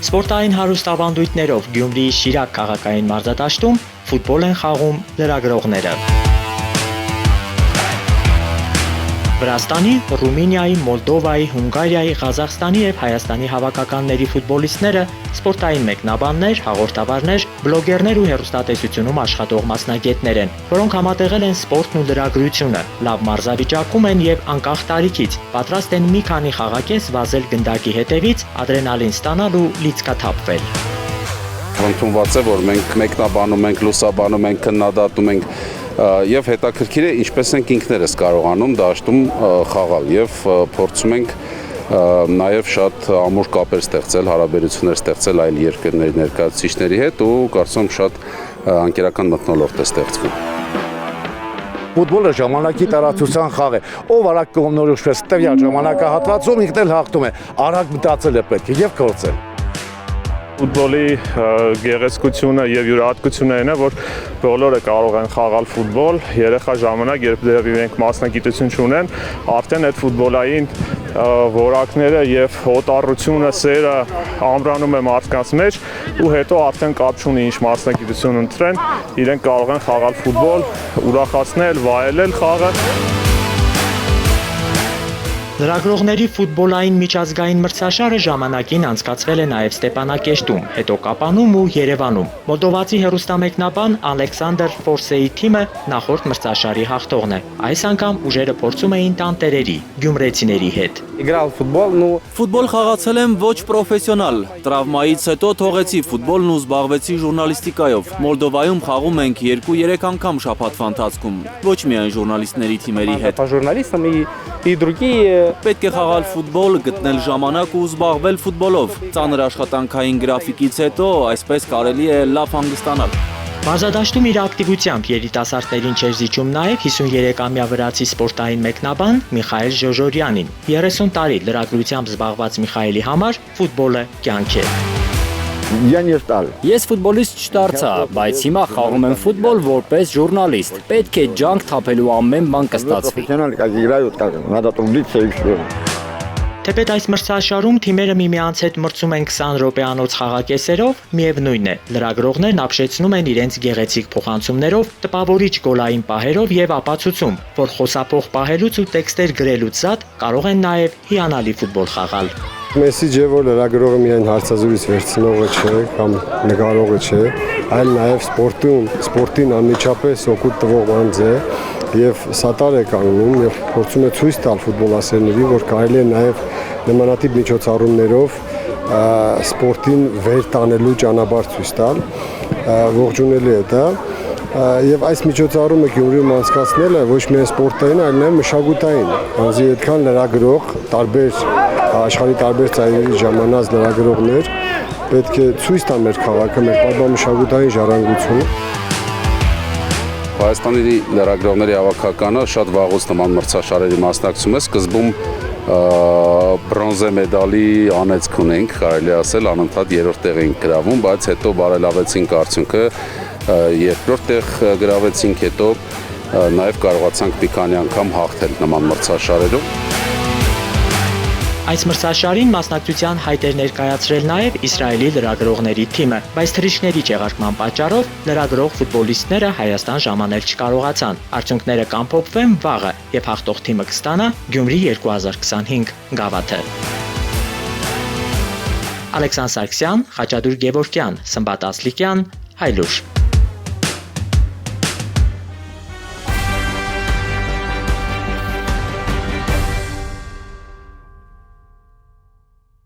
Սպորտային հարուստ ավանդույթներով Գյումրիի Շիրակ քաղաքային մարզադաշտում ֆուտբոլ են խաղում լրագրողները։ Վրաստանի, Ռումինիայի, Մոլդովայի, Հունգարիայի, Ղազախստանի և Հայաստանի հավաքականների ֆուտբոլիստները սպորտային մեկնաբաններ, հաղորդավարներ, բլոգերներ ու հեռուստատեսությունում աշխատող մասնագետներ են, որոնք համատեղել են սպորտն ու լրագրությունը, լավ մարզավիճակում են և անկախ տարիքից պատրաստ են մի քանի խաղակես վազել գնդակի հետևից, ադրենալին ստանալ ու լիցքաթափվել։ Ընդունված է, որ մենք մեկնաբանում ենք, լուսաբանում ենք, քննադատում ենք եւ հետաքրքիր է ինչպես ենք ինքներս կարողանում դաշտում խաղալ եւ փորձում ենք նաեւ շատ ամուր կապեր ստեղծել, հարաբերություններ ստեղծել այլ երկրների ներկայացուցիչների հետ ու կարծում շատ անկերական մթնոլորտ է ստեղծվում։ Ֆուտբոլը ժամանակի տարածության խաղ է։ Ով արագ կողմնորոշ է տվյալ ժամանակահատվածում ինքն էլ հաղթում է։ Արագ մտածել է պետք է եւ գործել։ Ֆուտբոլի գեղեցկությունը եւ յուրահատկությունը այն է, որ բոլորը կարող են խաղալ ֆուտբոլ, երեխա ժամանակ, երբ դեռ իրենք մասնագիտություն չունեն, արդեն այդ ֆուտբոլային որակները եւ հոտառությունը, սերը ամրանում է մարդկանց մեջ ու հետո արդեն կապ չունի ինչ մասնագիտություն ընտրեն, իրենք կարող են խաղալ ֆուտբոլ, ուրախացնել, վայելել խաղը։ Լրագրողների ֆուտբոլային միջազգային մրցաշարը ժամանակին անցկացվել է նաև Ստեփանակերտում, հետո Կապանում ու Երևանում։ Մոլդովացի հեռուստամեկնաբան Ալեքսանդր Ֆորսեի թիմը նախորդ մրցաշարի հաղթողն է։ Այս անգամ ուժերը փորձում էին տանտերերի, գյումրեցիների հետ։ Ֆուտբոլ խաղացել եմ ոչ պրոֆեսիոնալ։ Տրավմայից հետո թողեցի ֆուտբոլն ու զբաղվեցի ժուրնալիստիկայով։ Մոլդովայում խաղում ենք 2-3 անգամ շաբաթվա ընթացքում, ոչ միայն ժուրնալիստների թիմերի հետ։ Պետք է խաղալ ֆուտբոլ, գտնել ժամանակ ու զբաղվել ֆուտբոլով։ Ծանր աշխատանքային գրաֆիկից հետո այսպես կարելի է լավ հանգստանալ։ Մարզադաշտում իր ակտիվությամբ երիտասարդներին չէր զիջում նաև 53-ամյա վրացի սպորտային մեկնաբան Միխայել Ժոժորյանին։ 30 տարի լրագրությամբ զբաղված Միխայելի համար ֆուտբոլը կյանք է։ Ես ֆուտբոլիստ չդարձա, բայց հիմա խաղում եմ ֆուտբոլ որպես ժուրնալիստ։ Պետք է ջանք թափելու ամեն բան կստացվի։ Թեպետ այս մրցաշարում թիմերը միմյանց հետ մրցում են 20 րոպեանոց խաղակեսերով, միևնույն է, լրագրողներն ապշեցնում են իրենց գեղեցիկ փոխանցումներով, տպավորիչ գոլային պահերով եւ ապացուցում, որ խոսափող պահելուց ու տեքստեր գրելուց զատ կարող են նաեւ հիանալի ֆուտբոլ խաղալ։ Մեսիջը է, որ լրագրողը միայն հարցազրույց վերցնողը չէ կամ նկարողը չէ, այլ նաեւ սպորտին անմիջապես օգուտ տվող անձ է եւ սատար է կանգնում եւ փորձում է ցույց տալ ֆուտբոլասերներին, որ կարելի է նաեւ նմանատիպ միջոցառումներով սպորտին վեր տանելու ճանապարհ ցույց տալ, ողջունելի է դա։ Եվ այս միջոցառումը Գյումրիում անցկացնելը ոչ միայն սպորտային, այլ նաև մշակութային, քանզի այդքան լրագրող, աշխարհի տարբեր ծայրերի ժամանած լրագրողներ պետք է ցույց տան մեր քաղաքը, մեր պատմամշակութային ժառանգությունը։ Հայաստանի լրագրողների հավաքականը շատ վաղուց նման մրցաշարերի մասնակցում է, սկզբում բրոնզե մեդալի անեծք ունենք, կարելի ասել, անընդհատ երրորդ տեղ էինք գրավում, բայց հետո բարելավեցինք արդյունքը, երկրորդ տեղ գրավեցինք, հետո նաև կարողացանք մի քանի անգամ հաղթել նման մրցաշարերում։ Այս մրցաշարին մասնակցության հայտ էր ներկայացրել նաև Իսրայելի լրագրողների թիմը, բայց թռիչքների չեղարկման պատճառով լրագրող ֆուտբոլիստները Հայաստան ժամանել չկարողացան։ Արդյունքները կամփոփվեն վաղը, երբ հաղթող թիմը կստանա Գյումրի 2025 գավաթը։ Ալեքսանդր Սարգսյան, Խաչատուր Գևորգյան, Սմբատ Ասլիկյան, Հայլուր։